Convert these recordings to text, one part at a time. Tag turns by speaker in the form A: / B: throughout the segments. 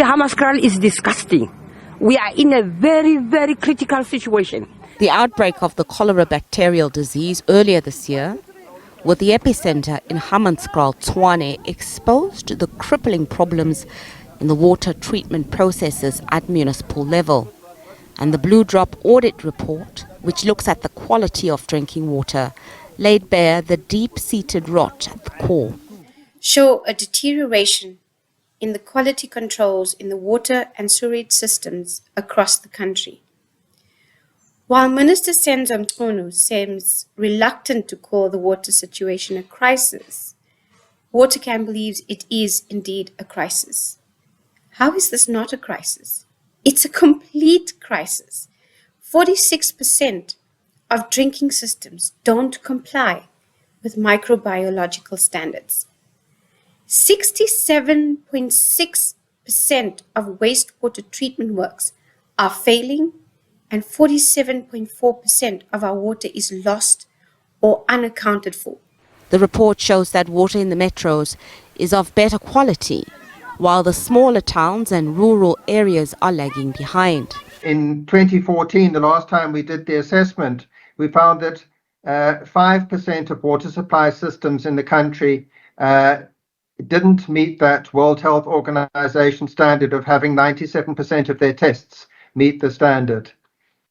A: Hammanskraal is disgusting. We are in a very, very critical situation.
B: The outbreak of the cholera bacterial disease earlier this year, with the epicenter in Hammanskraal, Tshwane, exposed the crippling problems in the water treatment processes at municipal level. And the Blue Drop Audit report, which looks at the quality of drinking water, laid bare the deep-seated rot at the core.
C: Show a deterioration in the quality controls in the water and sewerage systems across the country. While Minister Senzo Mchunu seems reluctant to call the water situation a crisis, WaterCAN believes it is indeed a crisis. How is this not a crisis? It's a complete crisis. 46% of drinking systems don't comply with microbiological standards. 67.6% of wastewater treatment works are failing, and 47.4% of our water is lost or unaccounted for.
B: The report shows that water in the metros is of better quality, while the smaller towns and rural areas are lagging behind.
D: In 2014, the last time we did the assessment, we found that 5% of water supply systems in the country didn't meet that World Health Organization standard of having 97% of their tests meet the standard.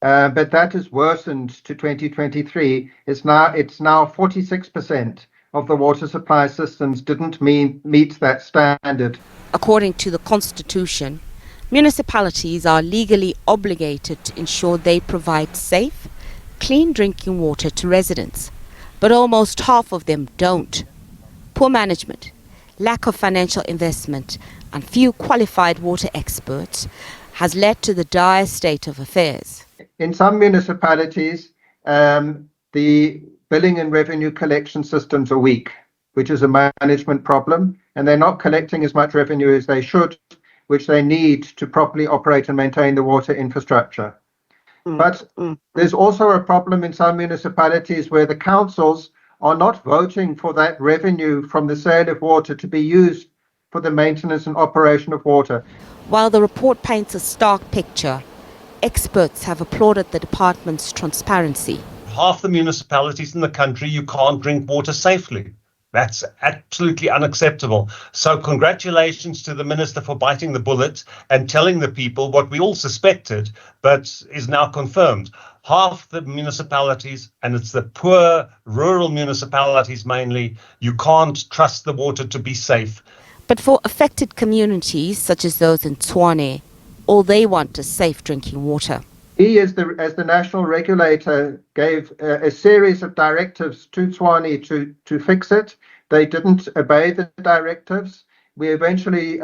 D: But that has worsened to 2023. It's now 46% of the water supply systems didn't meet that standard.
B: According to the Constitution, municipalities are legally obligated to ensure they provide safe, clean drinking water to residents, but almost half of them don't. Poor management, lack of financial investment, and few qualified water experts has led to the dire state of affairs.
D: In some municipalities, the billing and revenue collection systems are weak, which is a management problem, and they're not collecting as much revenue as they should, which they need to properly operate and maintain the water infrastructure. But there's also a problem in some municipalities where the councils are not voting for that revenue from the sale of water to be used for the maintenance and operation of water.
B: While the report paints a stark picture, experts have applauded the department's transparency.
E: Half the municipalities in the country, you can't drink water safely. That's absolutely unacceptable. So congratulations to the minister for biting the bullet and telling the people what we all suspected, but is now confirmed. Half the municipalities, and it's the poor rural municipalities mainly, you can't trust the water to be safe.
B: But for affected communities, such as those in Tshwane, all they want is safe drinking water.
D: He, as the national regulator, gave a series of directives to Tshwane to fix it. They didn't obey the directives. We eventually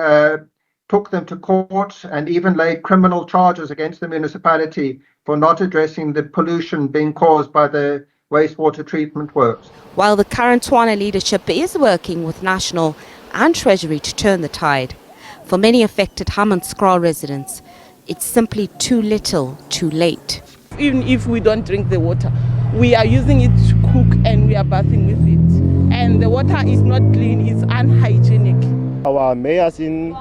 D: took them to court and even laid criminal charges against the municipality for not addressing the pollution being caused by the wastewater treatment works.
B: While the current Tshwane leadership is working with National and Treasury to turn the tide, for many affected Hammanskraal residents, it's simply too little, too late.
F: Even if we don't drink the water, we are using it to cook and we are bathing with it. And the water is not clean, it's unhygienic.
G: Our mayors in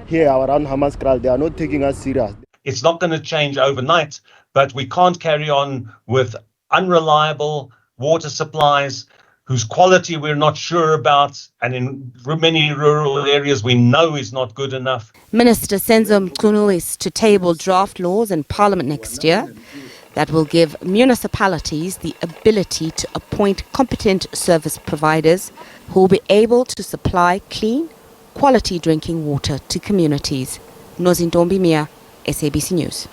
G: here around Hammanskraal, they are not taking us serious.
E: It's not going to change overnight, but we can't carry on with unreliable water supplies whose quality we're not sure about, and in many rural areas we know is not good enough.
B: Minister Senzo Mchunu is to table draft laws in Parliament next year that will give municipalities the ability to appoint competent service providers who will be able to supply clean, quality drinking water to communities. Nozintombi Mia, SABC News.